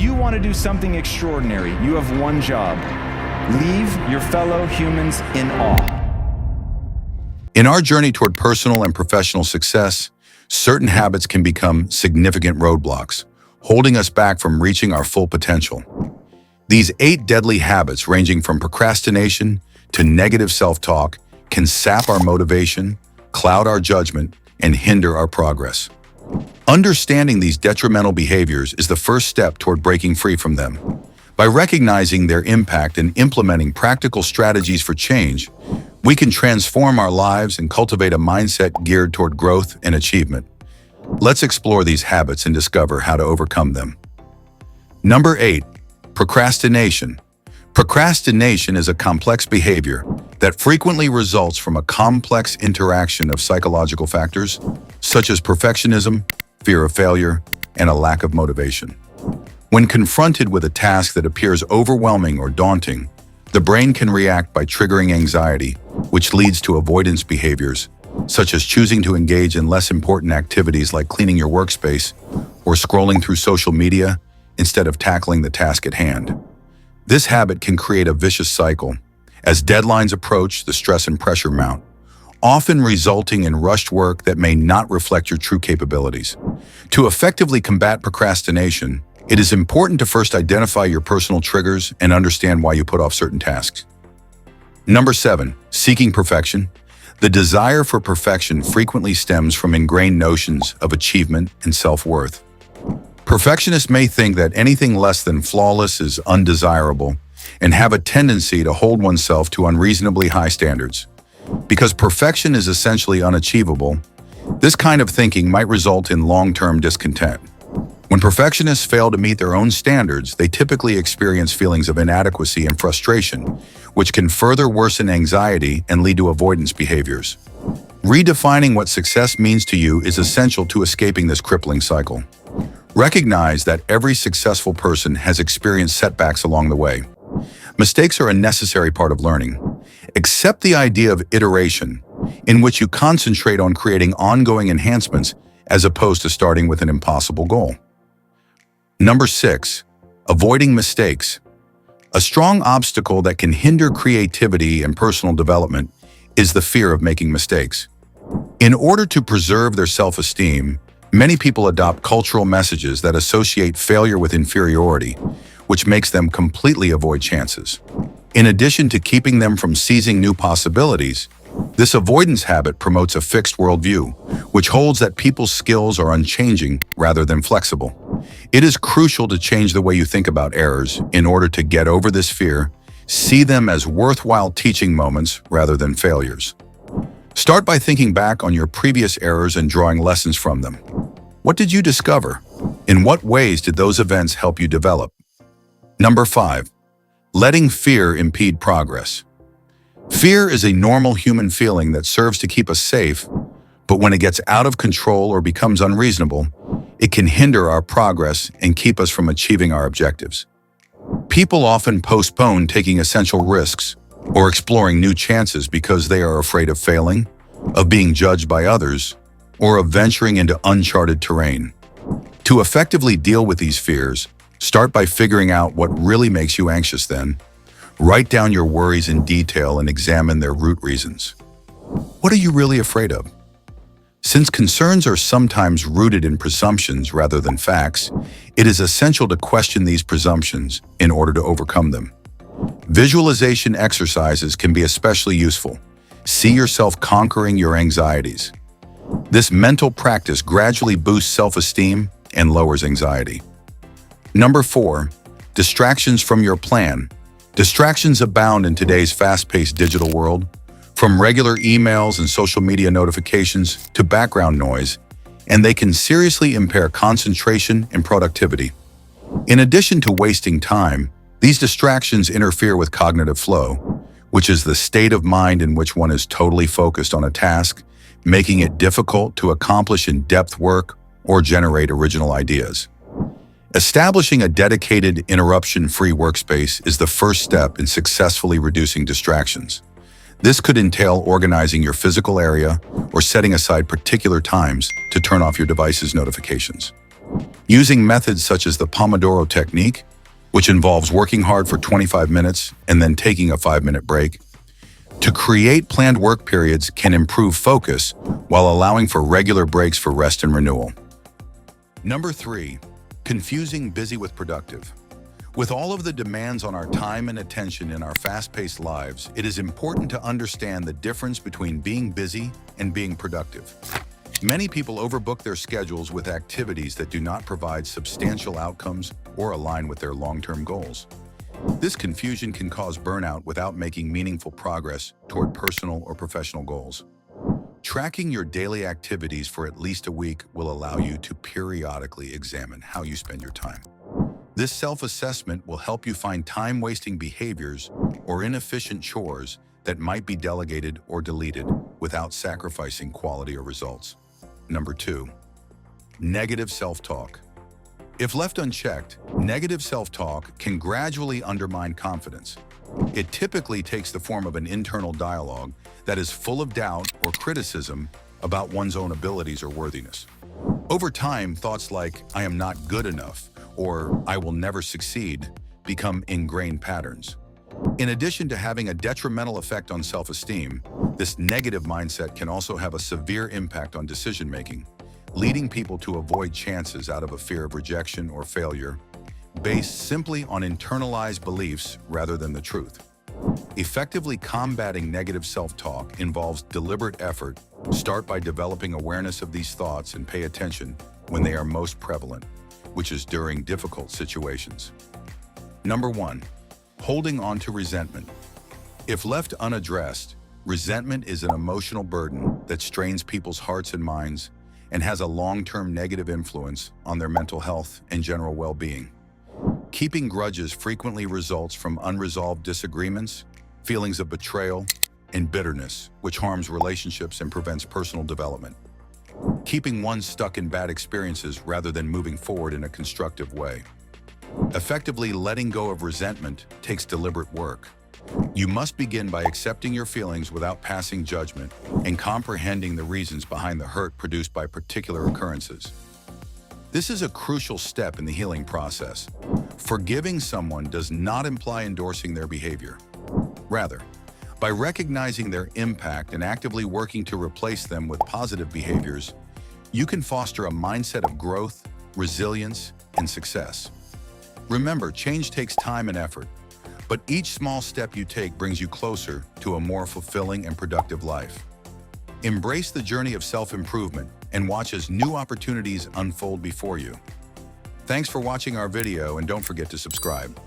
you want to do something extraordinary, you have one job: leave your fellow humans in awe. In our journey toward personal and professional success, certain habits can become significant roadblocks, holding us back from reaching our full potential. These 8 deadly habits, ranging from procrastination to negative self-talk, can sap our motivation, cloud our judgment, and hinder our progress. Understanding these detrimental behaviors is the first step toward breaking free from them. By recognizing their impact and implementing practical strategies for change, we can transform our lives and cultivate a mindset geared toward growth and achievement. Let's explore these habits and discover how to overcome them. Number 8. Procrastination. Procrastination is a complex behavior that frequently results from a complex interaction of psychological factors, such as perfectionism, fear of failure, and a lack of motivation. When confronted with a task that appears overwhelming or daunting, the brain can react by triggering anxiety, which leads to avoidance behaviors, such as choosing to engage in less important activities like cleaning your workspace or scrolling through social media instead of tackling the task at hand. This habit can create a vicious cycle. As deadlines approach, the stress and pressure mount, often resulting in rushed work that may not reflect your true capabilities. To effectively combat procrastination, it is important to first identify your personal triggers and understand why you put off certain tasks. Number 7. Seeking perfection. The desire for perfection frequently stems from ingrained notions of achievement and self-worth. Perfectionists may think that anything less than flawless is undesirable and have a tendency to hold oneself to unreasonably high standards. Because perfection is essentially unachievable, this kind of thinking might result in long-term discontent. When perfectionists fail to meet their own standards, they typically experience feelings of inadequacy and frustration, which can further worsen anxiety and lead to avoidance behaviors. Redefining what success means to you is essential to escaping this crippling cycle. Recognize that every successful person has experienced setbacks along the way. Mistakes are a necessary part of learning. Accept the idea of iteration, in which you concentrate on creating ongoing enhancements as opposed to starting with an impossible goal. Number 6. Avoiding mistakes. A strong obstacle that can hinder creativity and personal development is the fear of making mistakes. In order to preserve their self-esteem, many people adopt cultural messages that associate failure with inferiority, which makes them completely avoid chances. In addition to keeping them from seizing new possibilities, this avoidance habit promotes a fixed worldview, which holds that people's skills are unchanging rather than flexible. It is crucial to change the way you think about errors in order to get over this fear. See them as worthwhile teaching moments rather than failures. Start by thinking back on your previous errors and drawing lessons from them. What did you discover? In what ways did those events help you develop? Number 5. Letting fear impede progress. Fear is a normal human feeling that serves to keep us safe, but when it gets out of control or becomes unreasonable, it can hinder our progress and keep us from achieving our objectives. People often postpone taking essential risks or exploring new chances because they are afraid of failing, of being judged by others, or of venturing into uncharted terrain. To effectively deal with these fears, start by figuring out what really makes you anxious then. Write down your worries in detail and examine their root reasons. What are you really afraid of? Since concerns are sometimes rooted in presumptions rather than facts, it is essential to question these presumptions in order to overcome them. Visualization exercises can be especially useful. See yourself conquering your anxieties. This mental practice gradually boosts self-esteem and lowers anxiety. Number 4. Distractions from your plan. Distractions abound in today's fast-paced digital world, from regular emails and social media notifications to background noise, and they can seriously impair concentration and productivity. In addition to wasting time, these distractions interfere with cognitive flow, which is the state of mind in which one is totally focused on a task, making it difficult to accomplish in-depth work or generate original ideas. Establishing a dedicated, interruption-free workspace is the first step in successfully reducing distractions. This could entail organizing your physical area or setting aside particular times to turn off your device's notifications. Using methods such as the Pomodoro technique, which involves working hard for 25 minutes and then taking a 5-minute break, to create planned work periods can improve focus while allowing for regular breaks for rest and renewal. Number 3, confusing busy with productive. With all of the demands on our time and attention in our fast-paced lives, it is important to understand the difference between being busy and being productive. Many people overbook their schedules with activities that do not provide substantial outcomes or align with their long-term goals. This confusion can cause burnout without making meaningful progress toward personal or professional goals. Tracking your daily activities for at least a week will allow you to periodically examine how you spend your time. This self-assessment will help you find time-wasting behaviors or inefficient chores that might be delegated or deleted without sacrificing quality or results. Number 2, negative self-talk. If left unchecked, negative self-talk can gradually undermine confidence. It typically takes the form of an internal dialogue that is full of doubt or criticism about one's own abilities or worthiness. Over time, thoughts like, "I am not good enough," or "I will never succeed," become ingrained patterns. In addition to having a detrimental effect on self-esteem, this negative mindset can also have a severe impact on decision-making, leading people to avoid chances out of a fear of rejection or failure, based simply on internalized beliefs rather than the truth. Effectively combating negative self-talk involves deliberate effort. Start by developing awareness of these thoughts and pay attention when they are most prevalent, which is during difficult situations. Number 1, holding on to resentment. If left unaddressed, resentment is an emotional burden that strains people's hearts and minds and has a long-term negative influence on their mental health and general well-being. Keeping grudges frequently results from unresolved disagreements, feelings of betrayal, and bitterness, which harms relationships and prevents personal development. Keeping one stuck in bad experiences rather than moving forward in a constructive way. Effectively letting go of resentment takes deliberate work. You must begin by accepting your feelings without passing judgment and comprehending the reasons behind the hurt produced by particular occurrences. This is a crucial step in the healing process. Forgiving someone does not imply endorsing their behavior. Rather, by recognizing their impact and actively working to replace them with positive behaviors, you can foster a mindset of growth, resilience, and success. Remember, change takes time and effort, but each small step you take brings you closer to a more fulfilling and productive life. Embrace the journey of self-improvement and watch as new opportunities unfold before you. Thanks for watching our video, and don't forget to subscribe.